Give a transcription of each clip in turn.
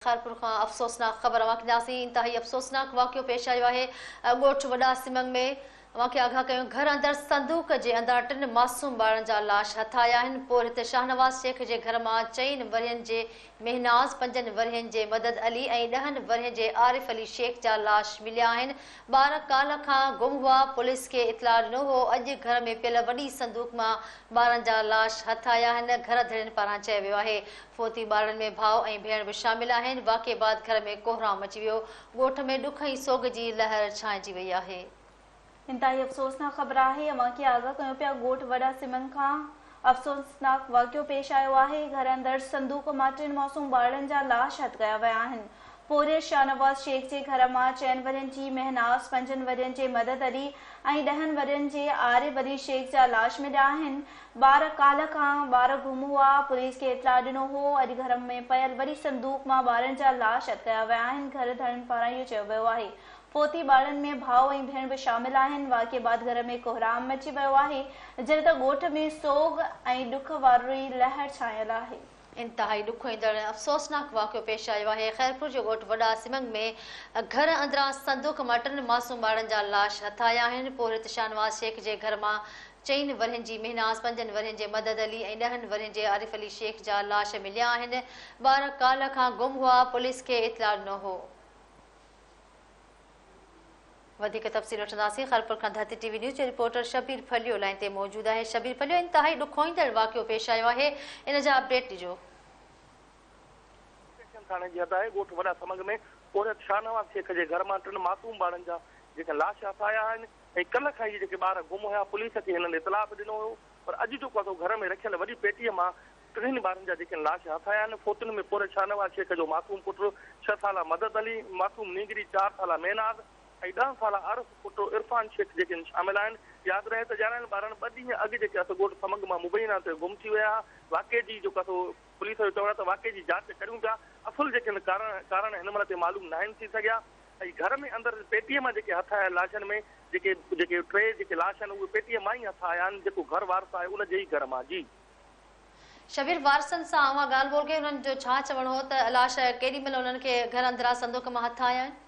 खारपुर का अफ़सोसनाक ख़बर अवां इंतहाई अफ़सोसनाक वाक़ियो पेश आयो है। ॻोठ वॾा सिमंग में अवांखे आगाह कयूं। घर अंदर संदूक जे अंदर 3 मासूम ॿारनि जा लाश हथ आया आहिनि। पोइ हिते शाहनवाज़ शेख जे घर मां 4 वरियनि जे महनाज़, 5 वरियनि जे मदद अली ऐं 10 वरियनि जे आरिफ अली शेख जा लाश मिलिया आहिनि। ॿार काल्ह खां गुम हुआ। पुलिस खे इतला ॾिनो हो। अॼु घर में पियल वॾी संदूक मां ॿारनि जा लाश हथ आया आहिनि। घर धड़ियुनि पारां चयो वियो आहे। फोती ॿारनि में भाउ ऐं भेण बि शामिल आहिनि। वाक़े बाद घर में कोहराम मची वियो। ॻोठ में ॾुख ऐं सोग जी लहर छांइजी वई आहे। इंतहाई अफ़सोसनाक ख़बर आहे। अवांखे आगाह कयूं पिया। ॻोठ वॾा सिमंग खां अफ़सोसनाक वाक़ियो पेश आयो आहे। घर अंदर संदूक मां 3 मासूम ॿारनि जा लाश हथ कया विया आहिनि। पोरिये शाहनवाज़ शेख जे घर मां 4 वरियनि जी महनाज़, 5 वरियनि जे मदद अली ऐं 10 वरियनि जे आरिफ अली शेख जा लाश मिलिया आहिनि। काल्ह खां गुम हुआ। पुलिस खे इतला ॾिनो हो। अॼु घर में पयल वॾी संदूक मां ॿारनि जा लाश हथ कया विया आहिनि। घर धड़ियुनि पारां इहो चयो वियो आहे। फोती ॿारनि में भाउ ऐं भेण बि शामिल आहिनि। वाक़े बाद घर में कोहराम मची वियो आहे। जॾहिं त ॻोठ में सोग ऐं ॾुख वारी लहर छायल आहे। इंतहाई ॾुख ईंदड़ अफ़सोसनाक वाक़ियो पेश आयो आहे। खैरपुर जो ॻोठ वॾा सिमंग में घर अंदरां संदूक मां 3 मासूम ॿारनि जा लाश हथ आया आहिनि। पोइ हिते शाहनवाज़ शेख जे घर मां 4 वरियनि जी महनाज़, 5 वरियनि जे मदद अली ऐं 10 वरियनि जे आरिफ अली शेख जा लाश मिलिया आहिनि। ॿार काल्ह खां गुम हुआ। पुलिस खे इतला ॾिनो हो। वधिक तफ़सील वठंदासीं। खैरपुर खां धरती टीवी न्यूज़ जो रिपोर्टर शबीर फलियो लाइन ते मौजूद आहे। शबीर फलियो, इंतहाई ॾुखोईंदड़ वाक़ियो पेश आयो आहे, इन जा अपडेट ॾिजो। थाने जी हद आहे। ॻोठ वॾा सिमंग में पोरिये शाहनवाज़ शेख जे घर मां 3 मासूम ॿारनि जा जेके लाश हथ आया आहिनि ऐं कल्ह खां ई जेके ॿार गुम हुआ। पुलिस खे हिननि इतला बि ॾिनो हुयो, पर अॼु जेको आहे घर में रखियल वॾी पेटीअ मां 3 ॿारनि जा जेके लाश हथ आया आहिनि। फोतुनि में पोरिये शाहनवाज़ शेख जो मासूम पुटु 6 साला मदद अली, मासूम नीगरी 4 साला महनाज़ ऐं 10 साला आरिफ पुटु इरफान शेख जेके शामिल आहिनि। यादि रहे त ॼाणनि ॿारनि 2 ॾींहं अॻु जेके आहे ॻोठ सिमंग मां मुबैना ते गुम थी विया। वाक़े जी जेको आहे पुलिस जो चवणु आहे त वाक़े जी जांच करियूं पिया। असुल जेके कारण हिन महिल ते मालूम न आहिनि थी सघिया। ऐं घर में अंदरि पेटीअ मां जेके हथ आया लाशनि में जेके 3 जेके लाश आहिनि उहे पेटीअ मां ई हथ आया आहिनि। जेको घर वारस आहे उन जे ई घर मां। जी शबीर, वारसनि सां अवां ॻाल्हि ॿोल कई, उन्हनि जो छा चवणो हो त लाश केॾी महिल उन्हनि खे घर अंदरां संदूक मां हथ आया आहिनि?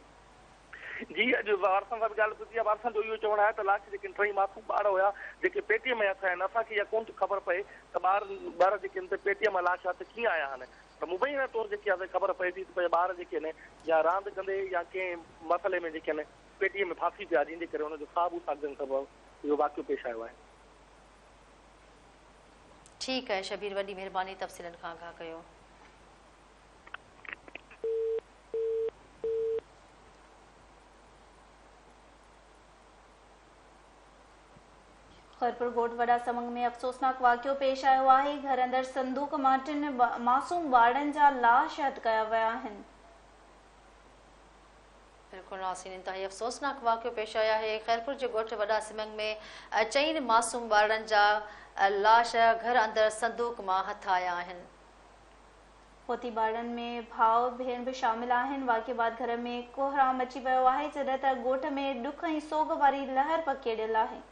जी अॼु वारसनि सां बि ॻाल्हि पुछी आहे। वारसनि जो इहो चवणु आहे त लाश जेके 3 मासूम ॿार हुया जेके पेटीअ में हथ आहिनि। असांखे इहा कोन थी ख़बर पए त ॿार जेके आहिनि पेटीअ मां लाश हथ कीअं आया आहिनि। त मुबैना तौरु जेकी आहे ख़बर पए थी त ॿार जेके आहिनि या रांदि कंदे या कंहिं मसइले में जेके आहिनि पेटीअ में फासी पिया, जंहिंजे करे हुनजो ख़्वाबु साॻियुनि सबबु इहो वाक़ियो पेश आयो आहे। ठीकु आहे शबीर, वॾी महिरबानी तफ़सीलनि खां आगाह कयो। खैरपुर ॻोठ वॾा सिमंग में अफ़सोसनाक वाक़ियो पेश आयो आहे। घर अंदर संदूक मां 3 मासूम ॿारनि जा लाश हथ कया विया आहिनि। बिल्कुलु नासिन, इंतहाई अफ़सोसनाक वाक़ियो पेश आया है। खैरपुर जे ॻोठ वॾा सिमंग में 4 मासूम ॿारनि जा लाश घर अंदर संदूक मां हथ आया आहिनि। फोती ॿारनि में भाउ भेण बि शामिल आहिनि। वाक़े बाद घर में कोहराम मची वियो आहे। जॾहिं त ॻोठ में ॾुख ऐं सोग वारी लहर पकेड़ियल आहे।